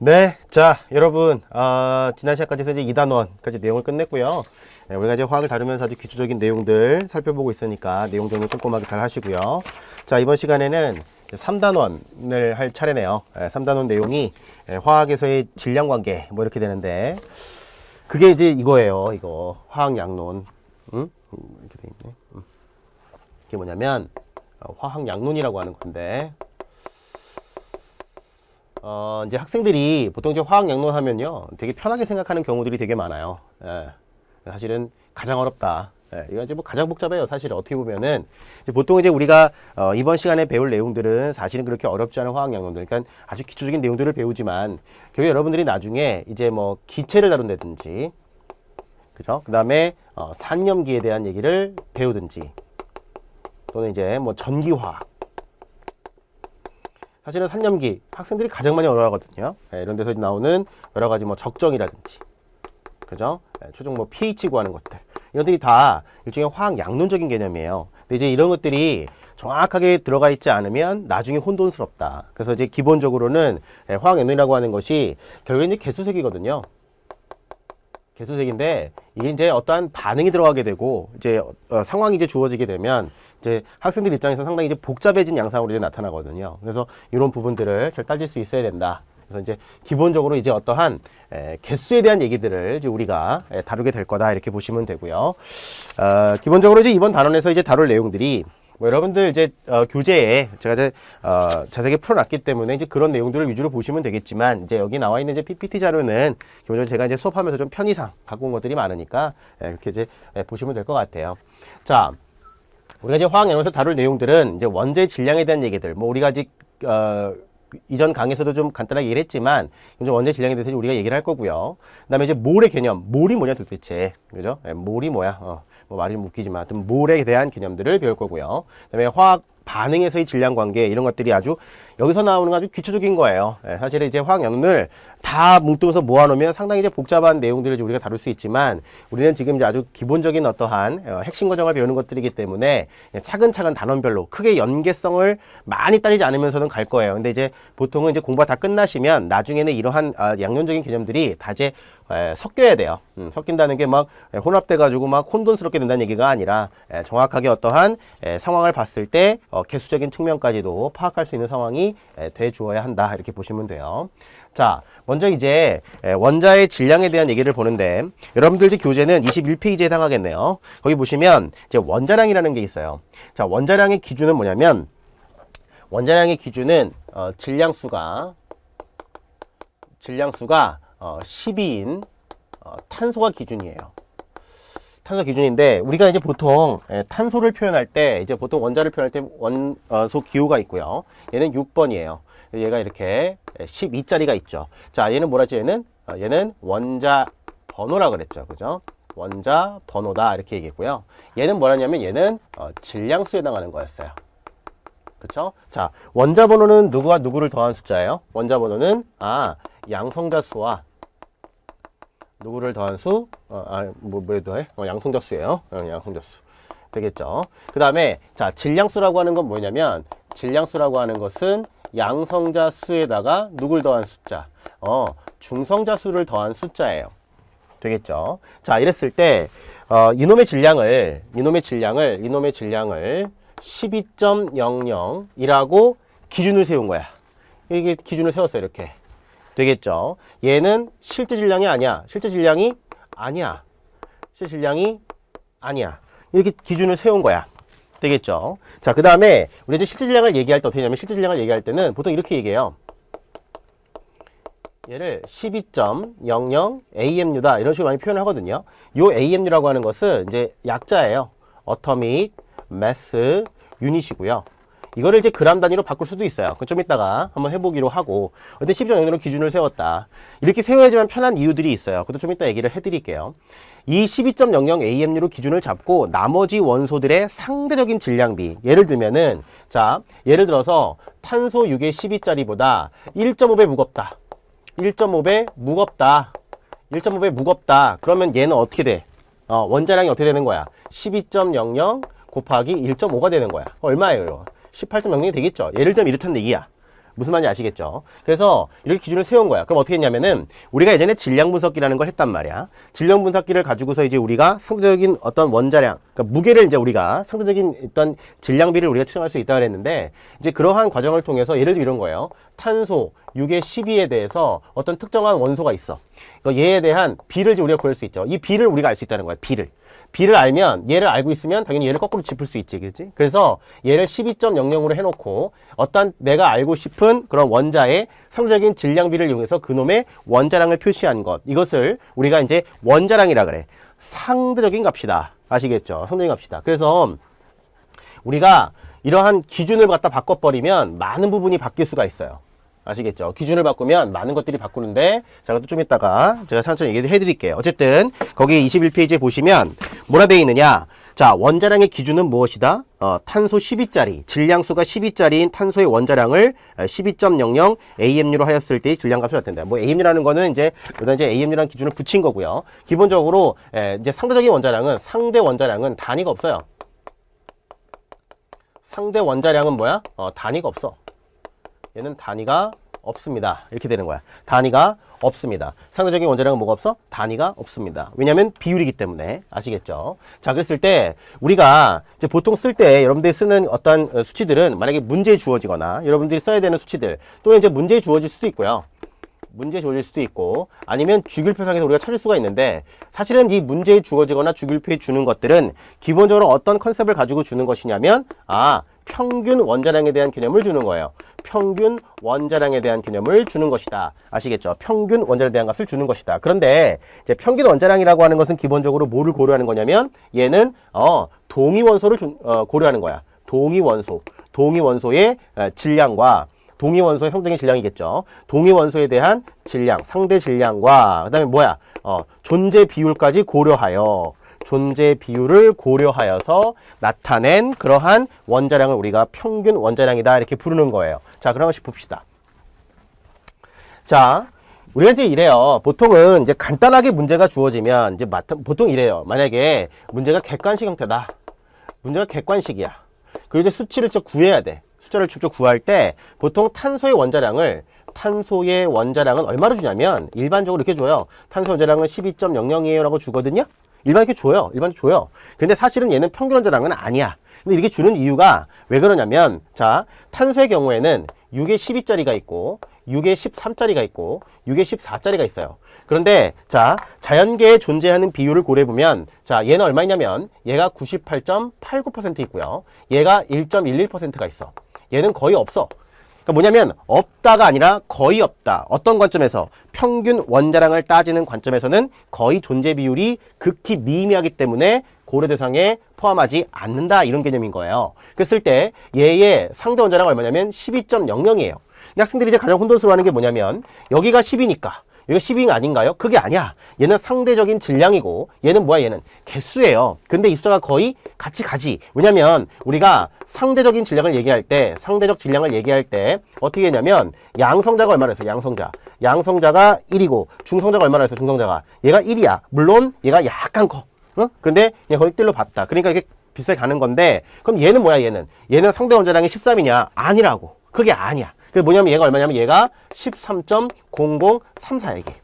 네, 자, 여러분, 지난 시간까지 해서 이제 2단원까지 내용을 끝냈고요. 네, 우리가 이제 화학을 다루면서 아주 기초적인 내용들 살펴보고 있으니까 내용 정리 꼼꼼하게 잘 하시고요. 자, 이번 시간에는 3단원을 할 차례네요. 3단원 내용이 화학에서의 질량 관계, 뭐 이렇게 되는데, 그게 이제 이거예요. 이거, 화학 양론. 응? 이렇게 돼 있네. 이게 뭐냐면, 화학 양론이라고 하는 건데, 이제 학생들이 보통 이제 화학 양론 하면요, 되게 편하게 생각하는 경우들이 되게 많아요. 사실은 가장 어렵다. 이거 이제 뭐 가장 복잡해요. 사실 어떻게 보면은 이제 보통 이제 우리가 이번 시간에 배울 내용들은 사실은 그렇게 어렵지 않은 화학 양론들, 그러니까 아주 기초적인 내용들을 배우지만 결국 여러분들이 나중에 이제 뭐 기체를 다룬다든지, 그죠? 그 다음에 산염기에 대한 얘기를 배우든지, 또는 이제 뭐 전기화학. 사실은 산염기 학생들이 가장 많이 어려워하거든요. 이런 데서 나오는 여러 가지 뭐 적정이라든지, 그죠? 최종 뭐 pH 구하는 것들, 이것들이 다 일종의 화학 양론적인 개념이에요. 근데 이제 이런 것들이 정확하게 들어가 있지 않으면 나중에 혼돈스럽다. 그래서 이제 기본적으로는 화학 양론이라고 하는 것이 결국에 이제 개수색이거든요. 개수색인데 이게 이제 어떠한 반응이 들어가게 되고 이제 상황이 이제 주어지게 되면 이제 학생들 입장에서 상당히 이제 복잡해진 양상으로 이제 나타나거든요. 그래서 이런 부분들을 잘 따질 수 있어야 된다. 그래서 이제 기본적으로 이제 어떠한 개수에 대한 얘기들을 이제 우리가 다루게 될 거다 이렇게 보시면 되고요. 기본적으로 이제 이번 단원에서 이제 다룰 내용들이 뭐 여러분들 이제 교재에 제가 이제 자세하게 풀어놨기 때문에 이제 그런 내용들을 위주로 보시면 되겠지만, 이제 여기 나와 있는 이제 PPT 자료는 기본적으로 제가 이제 수업하면서 좀 편의상 갖고 온 것들이 많으니까 이렇게 이제 보시면 될 것 같아요. 자, 우리가 이제 화학 양론에서 다룰 내용들은 이제 원자의 질량에 대한 얘기들, 뭐 우리가 아직 이전 강의에서도 좀 간단하게 얘기를 했지만, 이제 원자의 질량에 대해서 우리가 얘기를 할 거고요. 그 다음에 이제 몰의 개념, 몰이 뭐냐 도대체, 그죠? 몰이 뭐야? 뭐 말이 좀 웃기지만, 하여튼 몰에 대한 개념들을 배울 거고요. 그 다음에 화학 반응에서의 질량 관계, 이런 것들이 아주 여기서 나오는 아주 기초적인 거예요. 사실은 이제 화학 양론을 다 뭉뚱해서 모아놓으면 상당히 이제 복잡한 내용들을 이제 우리가 다룰 수 있지만, 우리는 지금 이제 아주 기본적인 어떠한 핵심 과정을 배우는 것들이기 때문에 차근차근 단원별로 크게 연계성을 많이 따지지 않으면서는 갈 거예요. 근데 이제 보통은 이제 공부가 다 끝나시면 나중에는 이러한 양론적인 개념들이 다 이제 섞여야 돼요. 섞인다는 게 막 혼합돼 가지고 막 혼돈스럽게 된다는 얘기가 아니라 정확하게 어떠한 상황을 봤을 때 개수적인 측면까지도 파악할 수 있는 상황이 돼 주어야 한다 이렇게 보시면 돼요. 자, 먼저 이제 원자의 질량에 대한 얘기를 보는데, 여러분들 이제 교재는 21페이지에 해당하겠네요. 거기 보시면 이제 원자량이라는 게 있어요. 자, 원자량의 기준은 뭐냐면, 원자량의 기준은 질량수가 12인 탄소가 기준이에요. 탄소 기준인데, 우리가 이제 보통 탄소를 표현할 때, 이제 보통 원자를 표현할 때 원소 기호가 있고요. 얘는 6번이에요. 얘가 이렇게 12자리가 있죠. 자, 얘는 뭐라 했죠? 얘는 원자 번호라 그랬죠. 그죠? 원자 번호다 이렇게 얘기했고요. 얘는 뭐라냐면 얘는 질량수에 해당하는 거였어요. 그쵸? 자, 원자 번호는 누구와 누구를 더한 숫자예요? 원자 번호는 양성자 수와 누구를 더한 수? 뭐에 더해? 양성자 수예요. 양성자 수. 되겠죠? 그 다음에 자, 질량수라고 하는 건 뭐냐면, 질량수라고 하는 것은 양성자 수에다가 누굴 더한 숫자? 중성자 수를 더한 숫자예요. 되겠죠? 자, 이랬을 때 이놈의 질량을 12.00이라고 기준을 세운 거야. 이게 기준을 세웠어요. 이렇게. 되겠죠? 얘는 실제 질량이 아니야. 실제 질량이 아니야. 실제 질량이 아니야. 이렇게 기준을 세운 거야. 되겠죠? 자, 그 다음에 우리 이제 실제 질량을 얘기할 때 어떻게 하냐면, 실제 질량을 얘기할 때는 보통 이렇게 얘기해요. 얘를 12.00 AMU다 이런 식으로 많이 표현을 하거든요. 요 AMU라고 하는 것은 이제 약자예요. Atomic Mass Unit이고요. 이거를 이제 그람 단위로 바꿀 수도 있어요. 그건 좀 이따가 한번 해보기로 하고. 근데 12.00로 기준을 세웠다. 이렇게 세워야지만 편한 이유들이 있어요. 그것도 좀 이따 얘기를 해드릴게요. 이 12.00 AMU로 기준을 잡고 나머지 원소들의 상대적인 질량비, 예를 들면은, 자, 예를 들어서 탄소 6의 12짜리보다 1.5배 무겁다. 1.5배 무겁다. 1.5배 무겁다. 그러면 얘는 어떻게 돼? 원자량이 어떻게 되는 거야? 12.00 곱하기 1.5가 되는 거야. 얼마예요? 18.00이 되겠죠. 예를 들면 이렇다는 얘기야. 무슨 말인지 아시겠죠? 그래서 이렇게 기준을 세운 거야. 그럼 어떻게 했냐면은 우리가 예전에 질량 분석기라는 걸 했단 말이야. 질량 분석기를 가지고서 이제 우리가 상대적인 어떤 원자량, 그러니까 무게를 이제 우리가 상대적인 어떤 질량비를 우리가 추정할 수 있다고 그랬는데 이제 그러한 과정을 통해서 예를 들어 이런 거예요. 탄소 6의 12에 대해서 어떤 특정한 원소가 있어. 얘에 대한 비를 이제 우리가 구할 수 있죠. 이 비를 우리가 알 수 있다는 거야. 비를 알면, 얘를 알고 있으면 당연히 얘를 거꾸로 짚을 수 있지, 그렇지? 그래서 얘를 12.00으로 해놓고 어떤 내가 알고 싶은 그런 원자의 상대적인 질량비를 이용해서 그놈의 원자량을 표시한 것, 이것을 우리가 이제 원자량이라 그래. 상대적인 값이다. 아시겠죠? 상대적인 값이다. 그래서 우리가 이러한 기준을 갖다 바꿔버리면 많은 부분이 바뀔 수가 있어요. 아시겠죠? 기준을 바꾸면 많은 것들이 바꾸는데 제가 또 좀 이따가 제가 천천히 얘기해 드릴게요. 어쨌든 거기 21페이지에 보시면 뭐라 되어 있느냐? 자, 원자량의 기준은 무엇이다? 탄소 12짜리, 질량수가 12짜리인 탄소의 원자량을 12.00 AMU로 하였을 때의 질량값을 나타낸다. 뭐 AMU라는 거는 이제 AMU라는 기준을 붙인 거고요. 기본적으로 이제 상대적인 원자량은 상대 원자량은 단위가 없어요. 상대 원자량은 뭐야? 단위가 없어. 얘는 단위가 없습니다. 이렇게 되는 거야. 단위가 없습니다. 상대적인 원자량은 뭐가 없어? 단위가 없습니다. 왜냐하면 비율이기 때문에. 아시겠죠? 자, 그랬을 때 우리가 이제 보통 쓸 때 여러분들이 쓰는 어떤 수치들은 만약에 문제에 주어지거나 여러분들이 써야 되는 수치들 또 이제 문제에 주어질 수도 있고요. 문제에 주어질 수도 있고 아니면 주기율표상에서 우리가 찾을 수가 있는데 사실은 이 문제에 주어지거나 주기율표에 주는 것들은 기본적으로 어떤 컨셉을 가지고 주는 것이냐면 평균 원자량에 대한 개념을 주는 거예요. 평균 원자량에 대한 개념을 주는 것이다. 아시겠죠? 평균 원자량에 대한 값을 주는 것이다. 그런데 이제 평균 원자량이라고 하는 것은 기본적으로 뭐를 고려하는 거냐면 얘는 동위 원소를 고려하는 거야. 동위 원소의 질량과 동위 원소의 상대적인 질량이겠죠. 동위 원소에 대한 질량, 상대 질량과 그다음에 뭐야? 존재 비율까지 고려하여 존재 비율을 고려하여서 나타낸 그러한 원자량을 우리가 평균 원자량이다 이렇게 부르는 거예요. 자, 그럼 한번 봅시다. 자, 우리가 이제 이래요. 보통은 이제 간단하게 문제가 주어지면 이제 보통 이래요. 만약에 문제가 객관식 형태다. 문제가 객관식이야. 그리고 이제 수치를 좀 구해야 돼. 숫자를 직접 구할 때 보통 탄소의 원자량은 얼마로 주냐면 일반적으로 이렇게 줘요. 탄소 원자량은 12.00이에요 라고 주거든요. 일반적으로 줘요. 근데 사실은 얘는 평균 원자량은 아니야. 근데 이렇게 주는 이유가 왜 그러냐면 자, 탄소의 경우에는 6의 12짜리가 있고 6의 13짜리가 있고 6의 14짜리가 있어요. 그런데 자, 자연계에 존재하는 비율을 고려해보면 자, 얘는 얼마냐면 얘가 98.89% 있고요. 얘가 1.11%가 있어. 얘는 거의 없어. 그러니까 뭐냐면 없다가 아니라 거의 없다. 어떤 관점에서? 평균 원자량을 따지는 관점에서는 거의 존재 비율이 극히 미미하기 때문에 고려 대상에 포함하지 않는다. 이런 개념인 거예요. 그랬을 때 얘의 상대 원자량은 얼마냐면 12.00이에요. 학생들이 이제 가장 혼돈스러워하는 게 뭐냐면 여기가 10이니까 여기가 10이 아닌가요? 그게 아니야. 얘는 상대적인 질량이고 얘는 뭐야? 얘는 개수예요. 근데 이 숫자가 거의 같이 가지. 왜냐면 우리가 상대적인 질량을 얘기할 때 상대적 질량을 얘기할 때 어떻게 했냐면 양성자가 얼마나 했어? 양성자가 1이고 중성자가 얼마나 했어? 중성자가 얘가 1이야. 물론 얘가 약간 커. 근데 얘 거의 1로 봤다. 그러니까 이게 비슷하게 가는 건데 그럼 얘는 뭐야? 얘는 상대 원자량이 13이냐? 아니라고. 그게 아니야. 그 뭐냐면 얘가 얼마냐면 얘가 13.0034야 이게.